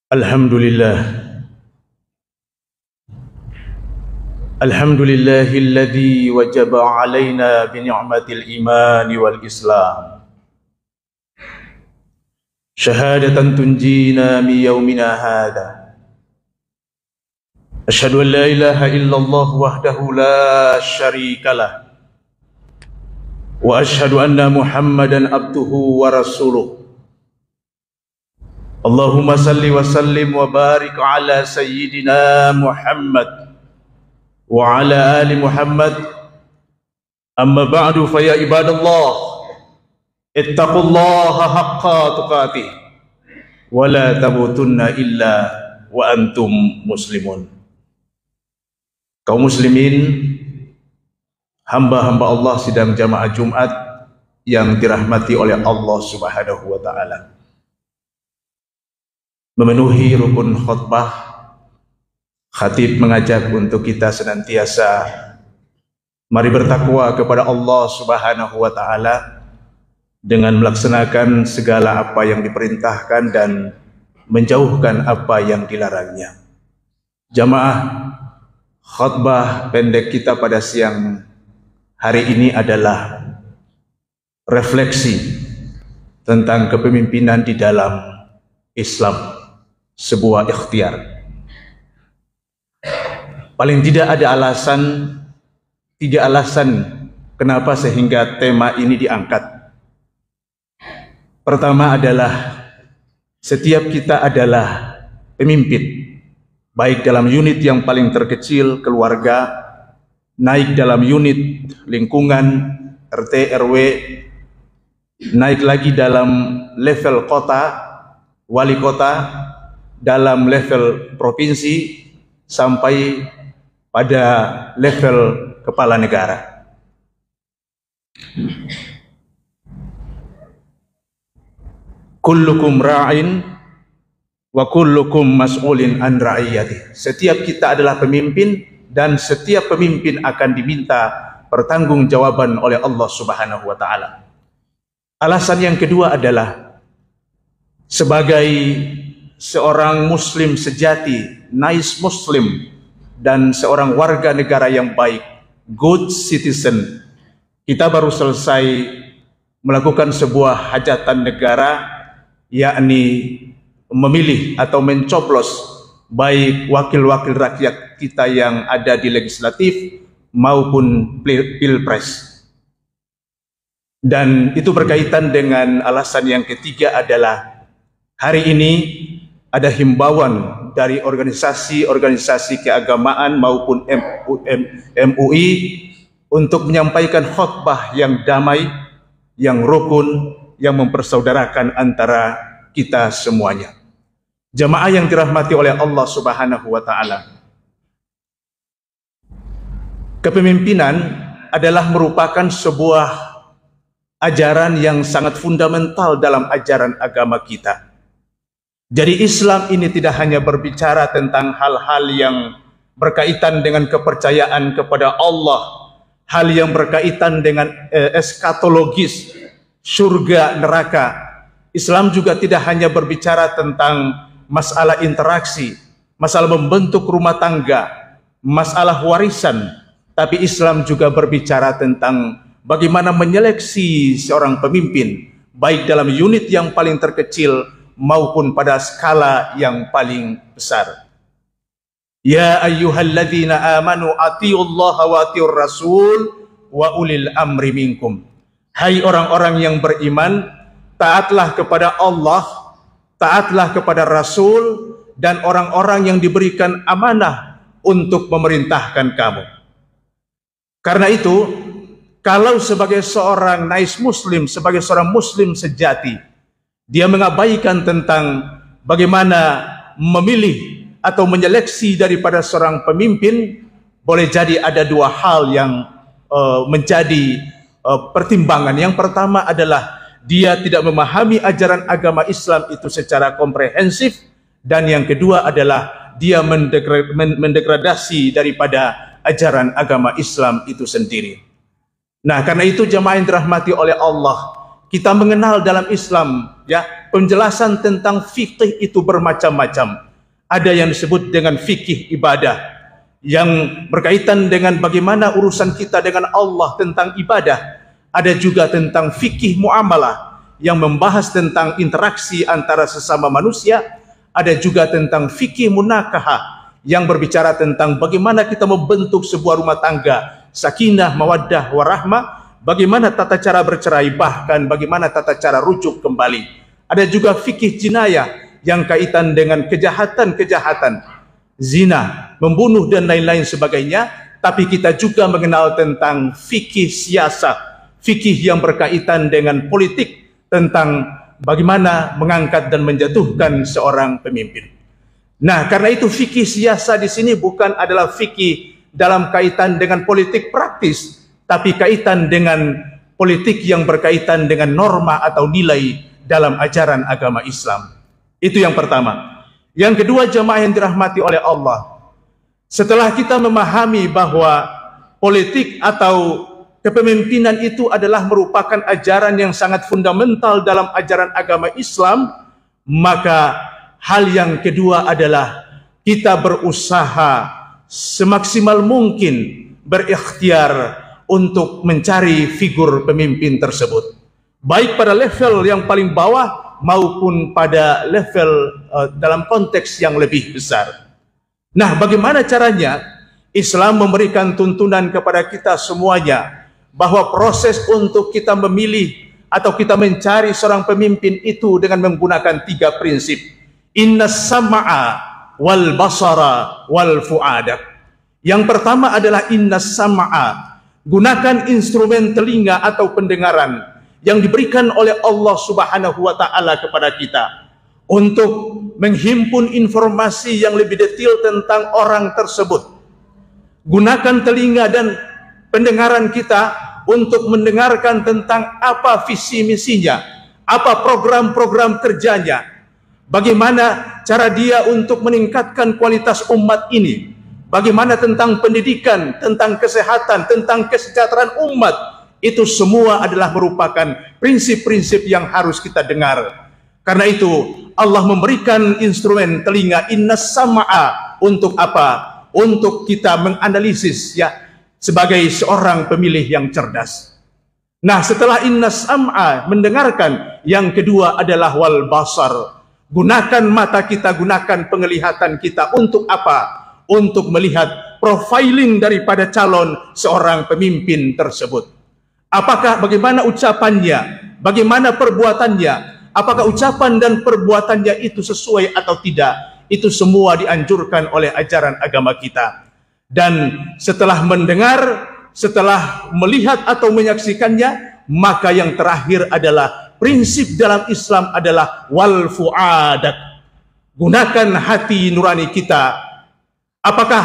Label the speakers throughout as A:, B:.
A: Alhamdulillah. Alhamdulillahilladzi wajaba alaina bi ni'matil iman wal islam. Syahadatan tunjina min yaumina hadha. Asyhadu an la ilaha illallah wahdahu la syarikalah. Wa asyhadu anna Muhammadan abduhu wa rasuluh. Allahumma salli wa sallim wa barik ala sayyidina Muhammad wa ala ali Muhammad. Amma ba'du, fa ya ibadallah, ittaqullaha haqqa tuqatih wa la tamutunna illa wa antum muslimun. Kaum muslimin, hamba-hamba Allah sidang jamaah Jumat yang dirahmati oleh Allah Subhanahu wa taala. Memenuhi rukun khutbah, khatib mengajak untuk kita senantiasa mari bertakwa kepada Allah Subhanahu wa taala dengan melaksanakan segala apa yang diperintahkan dan menjauhkan apa yang dilarangnya. Jamaah, khutbah pendek kita pada siang hari ini adalah refleksi tentang kepemimpinan di dalam Islam, sebuah ikhtiar. Paling tidak ada tiga alasan kenapa sehingga tema ini diangkat. Pertama adalah setiap kita adalah pemimpin, baik dalam unit yang paling terkecil, keluarga, naik dalam unit lingkungan, RT, RW, naik lagi dalam level kota, wali kota, dalam level provinsi, sampai pada level kepala negara. Kullukum ra'in wa kullukum mas'ulin an ra'iyati. Setiap kita adalah pemimpin dan setiap pemimpin akan diminta pertanggungjawaban oleh Allah Subhanahu wa taala. Alasan yang kedua adalah sebagai seorang muslim sejati, nice muslim, dan seorang warga negara yang baik, good citizen, kita baru selesai melakukan sebuah hajatan negara, yakni memilih atau mencoblos baik wakil-wakil rakyat kita yang ada di legislatif maupun pilpres. Dan itu berkaitan dengan alasan yang ketiga adalah hari ini ada himbauan dari organisasi-organisasi keagamaan maupun MUI untuk menyampaikan khutbah yang damai, yang rukun, yang mempersaudarakan antara kita semuanya. Jamaah yang dirahmati oleh Allah Subhanahu wa taala. Kepemimpinan adalah merupakan sebuah ajaran yang sangat fundamental dalam ajaran agama kita. Jadi Islam ini tidak hanya berbicara tentang hal-hal yang berkaitan dengan kepercayaan kepada Allah, hal yang berkaitan dengan eskatologis, surga, neraka. Islam juga tidak hanya berbicara tentang masalah interaksi, masalah membentuk rumah tangga, masalah warisan, tapi Islam juga berbicara tentang bagaimana menyeleksi seorang pemimpin, baik dalam unit yang paling terkecil maupun pada skala yang paling besar. Ya ayyuhalladzina amanu atiullaha wa atiur rasul wa ulil amri minkum. Hai orang-orang yang beriman, taatlah kepada Allah, taatlah kepada Rasul, dan orang-orang yang diberikan amanah untuk memerintahkan kamu. Karena itu, kalau sebagai seorang nice muslim, sebagai seorang muslim sejati, dia mengabaikan tentang bagaimana memilih atau menyeleksi daripada seorang pemimpin, boleh jadi ada dua hal yang menjadi pertimbangan. Yang pertama adalah dia tidak memahami ajaran agama Islam itu secara komprehensif, dan yang kedua adalah dia mendegradasi daripada ajaran agama Islam itu sendiri. Nah, karena itu jemaah yang dirahmati oleh Allah, Kita mengenal dalam Islam, ya, penjelasan tentang fikih itu bermacam-macam. Ada yang disebut dengan fikih ibadah, yang berkaitan dengan bagaimana urusan kita dengan Allah tentang ibadah. Ada juga tentang fikih muamalah, yang membahas tentang interaksi antara sesama manusia. Ada juga tentang fikih munakahah, yang berbicara tentang bagaimana kita membentuk sebuah rumah tangga sakinah, mawaddah, warahmah, bagaimana tata cara bercerai, bahkan bagaimana tata cara rujuk kembali. Ada juga fikih jinayah yang kaitan dengan kejahatan-kejahatan, zina, membunuh dan lain-lain sebagainya. Tapi kita juga mengenal tentang fikih siasat, fikih yang berkaitan dengan politik, tentang bagaimana mengangkat dan menjatuhkan seorang pemimpin. Nah, karena itu fikih siasat di sini bukan adalah fikih dalam kaitan dengan politik praktis, tapi kaitan dengan politik yang berkaitan dengan norma atau nilai dalam ajaran agama Islam. Itu yang pertama. Yang kedua, jamaah yang dirahmati oleh Allah, setelah kita memahami bahwa politik atau kepemimpinan itu adalah merupakan ajaran yang sangat fundamental dalam ajaran agama Islam, maka hal yang kedua adalah kita berusaha semaksimal mungkin berikhtiar untuk mencari figur pemimpin tersebut, baik pada level yang paling bawah maupun pada level dalam konteks yang lebih besar. Nah, bagaimana caranya? Islam memberikan tuntunan kepada kita semuanya bahwa proses untuk kita memilih atau kita mencari seorang pemimpin itu dengan menggunakan 3 prinsip. Innas sam'a wal basara wal fu'ada. Yang pertama adalah innas sam'a, gunakan instrumen telinga atau pendengaran yang diberikan oleh Allah Subhanahu wa taala kepada kita untuk menghimpun informasi yang lebih detail tentang orang tersebut. Gunakan telinga dan pendengaran kita untuk mendengarkan tentang apa visi misinya, apa program-program kerjanya, bagaimana cara dia untuk meningkatkan kualitas umat ini, bagaimana tentang pendidikan, tentang kesehatan, tentang kesejahteraan umat. Itu semua adalah merupakan prinsip-prinsip yang harus kita dengar. Karena itu Allah memberikan instrumen telinga innas sam'a untuk apa? Untuk kita menganalisis, ya, sebagai seorang pemilih yang cerdas. Nah, setelah innas sam'a, mendengarkan, yang kedua adalah wal basar. Gunakan mata kita, gunakan penglihatan kita untuk apa? Untuk melihat profiling daripada calon seorang pemimpin tersebut. Apakah, bagaimana ucapannya, bagaimana perbuatannya, apakah ucapan dan perbuatannya itu sesuai atau tidak? Itu semua dianjurkan oleh ajaran agama kita. Dan setelah mendengar, setelah melihat atau menyaksikannya, maka yang terakhir adalah prinsip dalam Islam adalah wal fu'adat. Gunakan hati nurani kita. Apakah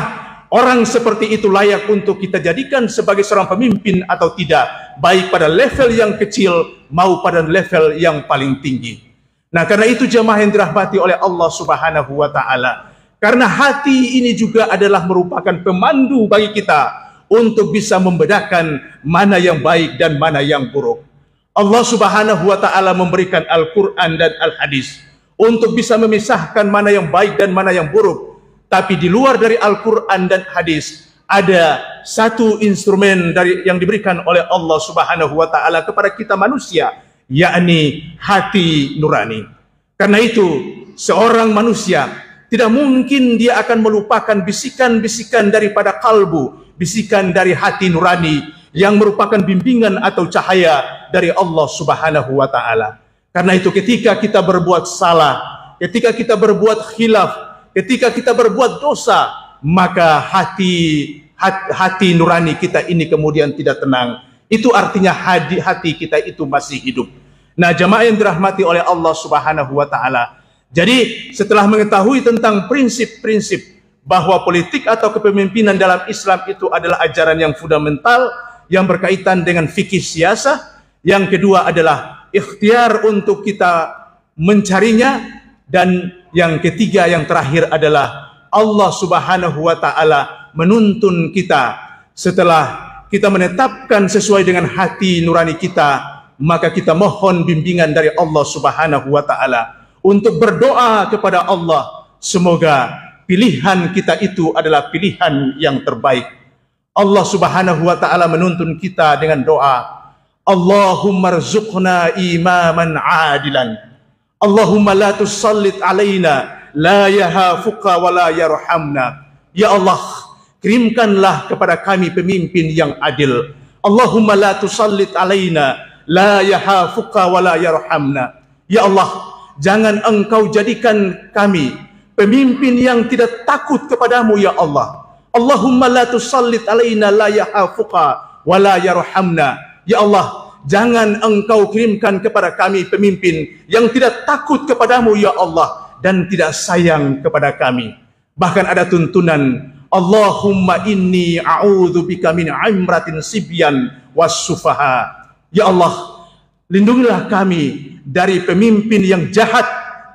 A: orang seperti itu layak untuk kita jadikan sebagai seorang pemimpin atau tidak, baik pada level yang kecil maupun pada level yang paling tinggi. Nah, karena itu jemaah yang dirahmati oleh Allah Subhanahu wa taala, karena hati ini juga adalah merupakan pemandu bagi kita untuk bisa membedakan mana yang baik dan mana yang buruk. Allah Subhanahu wa taala memberikan Al-Qur'an dan Al-Hadis untuk bisa memisahkan mana yang baik dan mana yang buruk. Tapi di luar dari Al-Quran dan Hadis, ada satu instrumen yang diberikan oleh Allah Subhanahu wa taala kepada kita manusia, yakni hati nurani. Karena itu, seorang manusia tidak mungkin dia akan melupakan bisikan-bisikan daripada kalbu, bisikan dari hati nurani yang merupakan bimbingan atau cahaya dari Allah Subhanahu wa taala. Karena itu, ketika kita berbuat salah, ketika kita berbuat khilaf, ketika kita berbuat dosa, maka hati nurani kita ini kemudian tidak tenang. Itu artinya hati kita itu masih hidup. Nah, jamaah yang dirahmati oleh Allah Subhanahu wa taala. Jadi, setelah mengetahui tentang prinsip-prinsip bahwa politik atau kepemimpinan dalam Islam itu adalah ajaran yang fundamental yang berkaitan dengan fikih siasah, yang kedua adalah ikhtiar untuk kita mencarinya, dan yang ketiga, yang terakhir adalah Allah Subhanahu wa taala menuntun kita setelah kita menetapkan sesuai dengan hati nurani kita, maka kita mohon bimbingan dari Allah Subhanahu wa taala untuk berdoa kepada Allah, semoga pilihan kita itu adalah pilihan yang terbaik. Allah Subhanahu wa taala menuntun kita dengan doa, Allahumma rzuqna imaman adilan, Allahumma la tusallit alaina la yahafuka wa la yarhamna. Ya Allah, kirimkanlah kepada kami pemimpin yang adil. Allahumma la tusallit alaina la yahafuka wa la yarhamna. Ya Allah, jangan engkau jadikan kami pemimpin yang tidak takut kepadamu ya Allah. Allahumma la tusallit alaina la yahafuka wa la yarhamna. Ya Allah, jangan engkau kirimkan kepada kami pemimpin yang tidak takut kepadamu ya Allah dan tidak sayang kepada kami. Bahkan ada tuntunan, Allahumma inni a'udzubika min amratin sibyan was-sufaha. Ya Allah, lindungilah kami dari pemimpin yang jahat,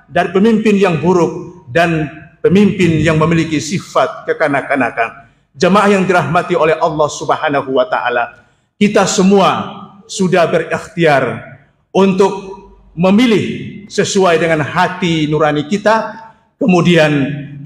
A: dari pemimpin yang buruk, dan pemimpin yang memiliki sifat kekanak-kanakan. Jemaah yang dirahmati oleh Allah Subhanahu wa taala, kita semua sudah berikhtiar untuk memilih sesuai dengan hati nurani kita. Kemudian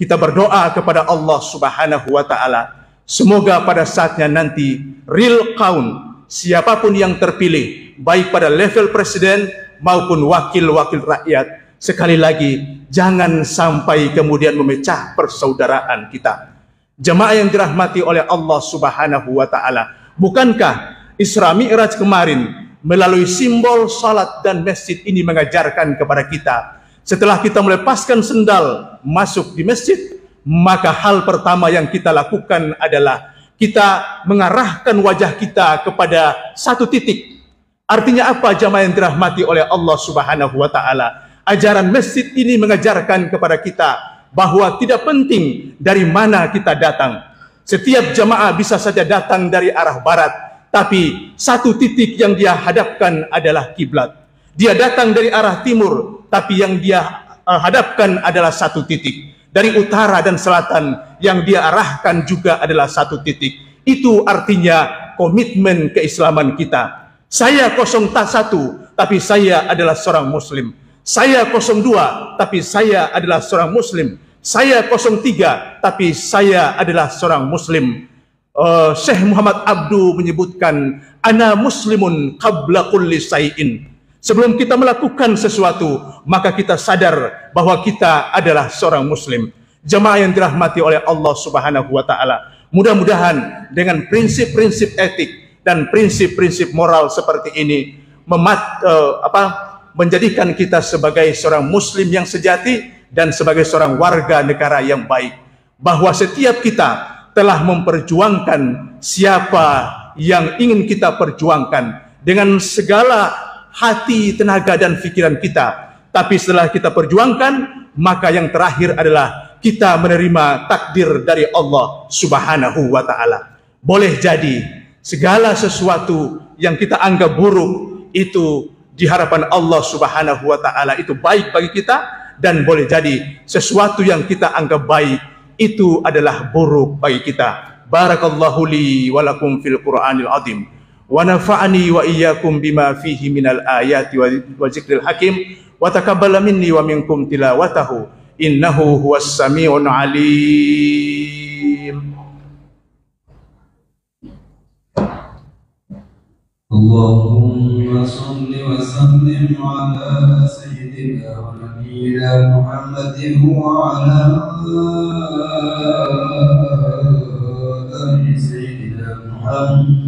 A: kita berdoa kepada Allah Subhanahu wa taala, semoga pada saatnya nanti real count, siapapun yang terpilih, baik pada level presiden maupun wakil-wakil rakyat, sekali lagi jangan sampai kemudian memecah persaudaraan kita. Jemaah yang dirahmati oleh Allah Subhanahu wa taala, bukankah Isra Mi'raj kemarin melalui simbol salat dan masjid ini mengajarkan kepada kita, setelah kita melepaskan sendal masuk di masjid, maka hal pertama yang kita lakukan adalah kita mengarahkan wajah kita kepada satu titik. Artinya apa jamaah yang dirahmati oleh Allah Subhanahu wa taala? Ajaran masjid ini mengajarkan kepada kita bahwa tidak penting dari mana kita datang. Setiap jamaah bisa saja datang dari arah barat, tapi satu titik yang dia hadapkan adalah kiblat. Dia datang dari arah timur, tapi yang dia hadapkan adalah satu titik. Dari utara dan selatan, yang dia arahkan juga adalah satu titik. Itu artinya komitmen keislaman kita. Saya 01, tapi saya adalah seorang muslim. Saya 02, tapi saya adalah seorang muslim. Saya 03, tapi saya adalah seorang muslim. Syekh Muhammad Abdu menyebutkan, ana muslimun qabla kulli syai'in. Sebelum kita melakukan sesuatu, maka kita sadar bahwa kita adalah seorang muslim. Jemaah yang dirahmati oleh Allah Subhanahu wa taala, mudah-mudahan dengan prinsip-prinsip etik dan prinsip-prinsip moral seperti ini menjadikan kita sebagai seorang muslim yang sejati dan sebagai seorang warga negara yang baik. Bahwa setiap kita telah memperjuangkan siapa yang ingin kita perjuangkan dengan segala hati, tenaga dan pikiran kita. Tapi setelah kita perjuangkan, maka yang terakhir adalah kita menerima takdir dari Allah Subhanahu wa taala. Boleh jadi segala sesuatu yang kita anggap buruk itu di hadapan Allah Subhanahu wa taala itu baik bagi kita, dan boleh jadi sesuatu yang kita anggap baik itu adalah buruk bagi kita. Barakallahu li wa lakum fil Qur'anil azim. Wa nafa'ani wa iyyakum bima fihi minal ayati wa zikril hakim wa taqabbala minni wa minkum tilawatahu innahu huwas sami'un alim.
B: Allahumma salli wa sallim ala sayyidina wa nabiyyina Muhammadin wa ala ali sayyidina Muhammad.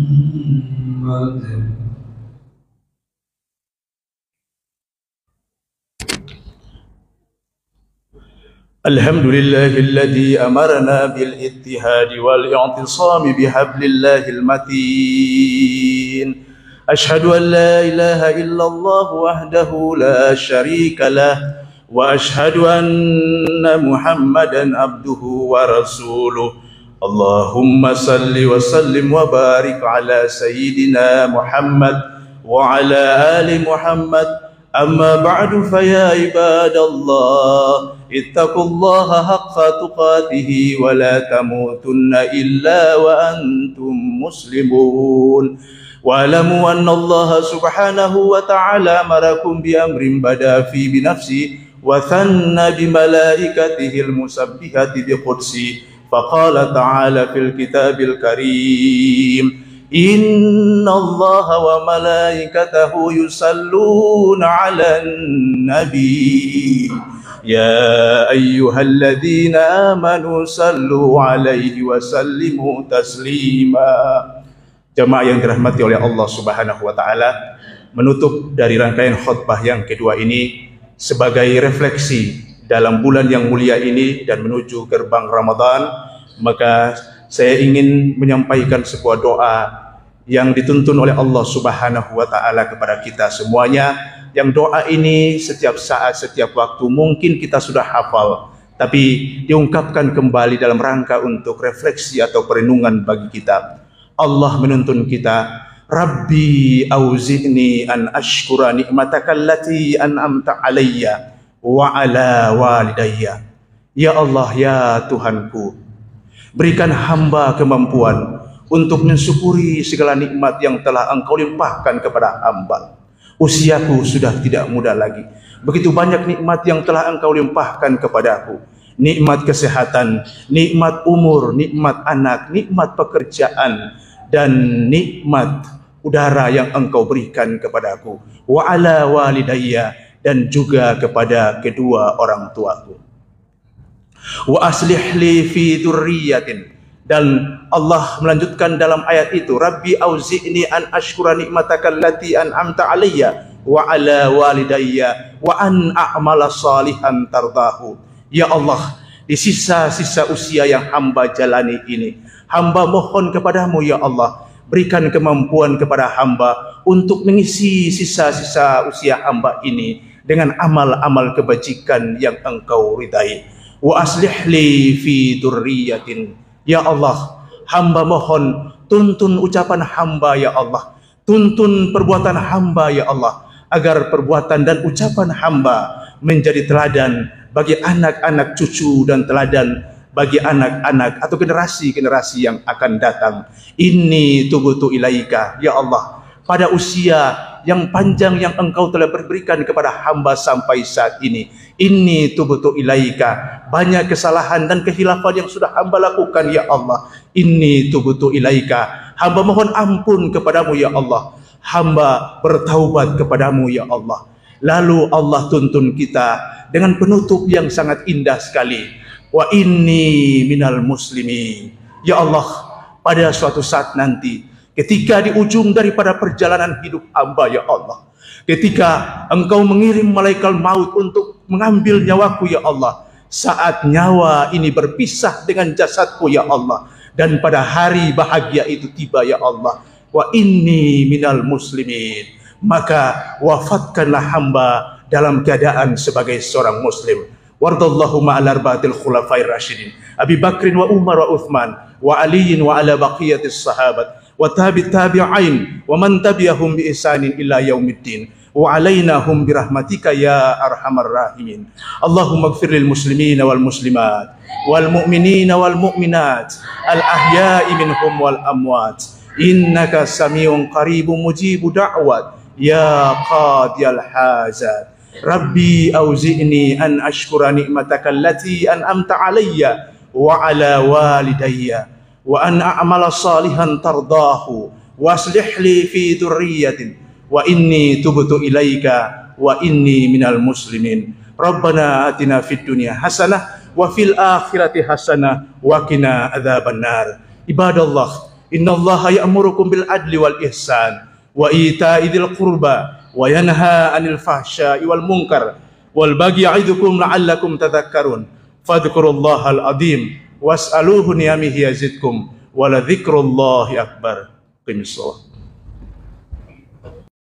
A: Alhamdulillahilladzi amarna bil ittihadi wal i'tisami bihablillahil matin. Ashhadu an la ilaha illallah wahdahu la syarika lah wa ashhadu anna Muhammadan abduhu wa rasuluh. Allahumma salli wa sallim wa barik ala sayyidina Muhammad wa ala ali Muhammad. Amma ba'du fa ya ibadallah ittaqullaha haqqa tuqatih wa la tamutunna illa wa antum muslimun. wa'lamu anna Allah subhanahu wa ta'ala amarakum bi amrin bada fi bi nafsi wa thanna bi malaikatihi al-musabbihati bi qudsi faqala ta'ala fil kitabil karim inna Allah wa malaikatahu yusalluna 'alan nabi ya ayyuhalladzina amanu sallu 'alaihi wa sallimu taslima. Jemaah yang dirahmati oleh Allah Subhanahu wa taala, menutup dari rangkaian khutbah yang kedua ini sebagai refleksi dalam bulan yang mulia ini dan menuju gerbang Ramadan, maka saya ingin menyampaikan sebuah doa yang dituntun oleh Allah Subhanahu wa taala kepada kita semuanya, yang doa ini setiap saat, setiap waktu mungkin kita sudah hafal, tapi diungkapkan kembali dalam rangka untuk refleksi atau perenungan bagi kita. Allah menuntun kita, Rabbi auzi'ni an ashkura ni'mataka allati an'amta alayya wa ala walidayya. Ya Allah, ya Tuhanku, berikan hamba kemampuan untuk mensyukuri segala nikmat yang telah Engkau limpahkan kepada hamba. Usiaku sudah tidak muda lagi. Begitu banyak nikmat yang telah Engkau limpahkan kepadaku. Nikmat kesehatan, nikmat umur, nikmat anak, nikmat pekerjaan, dan nikmat udara yang Engkau berikan kepadaku. Wa ala walidayya, dan juga kepada kedua orang tuaku. Wa aslih li fi dzurriyyatin, dan Allah melanjutkan dalam ayat itu, Rabbi auzi'ni an ashkura ni'mataka allati an'amta alayya wa ala walidayya wa an a'mala salihan tardahu. Ya Allah, di sisa-sisa usia yang hamba jalani ini, hamba mohon kepadamu ya Allah, berikan kemampuan kepada hamba untuk mengisi sisa-sisa usia hamba ini dengan amal-amal kebajikan yang Engkau ridai. Wa aslih li fi dzurriyyatin. Ya Allah, hamba mohon tuntun ucapan hamba ya Allah, tuntun perbuatan hamba ya Allah, agar perbuatan dan ucapan hamba menjadi teladan bagi anak-anak cucu dan teladan bagi anak-anak atau generasi-generasi yang akan datang. Inni tubutu ilaika, ya Allah, pada usia yang panjang yang Engkau telah berikan kepada hamba sampai saat ini, inni tubutu ilaika, banyak kesalahan dan kehilafan yang sudah hamba lakukan ya Allah. Inni tubutu ilaika, hamba mohon ampun kepadamu ya Allah, hamba bertaubat kepadamu ya Allah. Lalu Allah tuntun kita dengan penutup yang sangat indah sekali, wa inni minal muslimin. Ya Allah, pada suatu saat nanti, ketika di ujung daripada perjalanan hidup hamba ya Allah, ketika Engkau mengirim malaikat maut untuk mengambil nyawaku ya Allah, saat nyawa ini berpisah dengan jasadku ya Allah, dan pada hari bahagia itu tiba ya Allah, wa inni minal muslimin, maka wafatkanlah hamba dalam keadaan sebagai seorang muslim. Wardallahu ma'al arba'atil khulafair rasyidin Abi Bakrin wa Umar wa Uthman wa Aliyin wa ala baqiyatis sahabat wa tabi'in wa man tabi'ahum bi ihsanin ila yaumiddin wa alaina hum birahmatika ya arhamar rahimin. Allahumma ighfir lil muslimina wal muslimat wal mu'minina wal mu'minat al ahya'i minhum wal amwat innaka samiun qaribun mujibu da'wat ya qadiyal hajat. Rabbi auzi'ni an ashkura ni'mataka allati an'amta alayya wa ala walidayya wa an a'mala salihan tardahu wa aslih li fi dzurriyyatin wa inni tubtu ilaika wa inni minal muslimin. Rabbana atina fid dunya hasanah wa fil akhirati hasanah wa qina adzabannar. Ibadallah, innallaha ya'murukum bil adli wal ihsan wa ita'i dzil qurba wa yanha 'anil fahsya'i wal munkar wal baghi ya'idukum la'allakum tadhakkarun. Fadhkurullahal azim was'aluhu ni'amihi yazidkum wa la dzikrullahi akbar. Qimis shalah.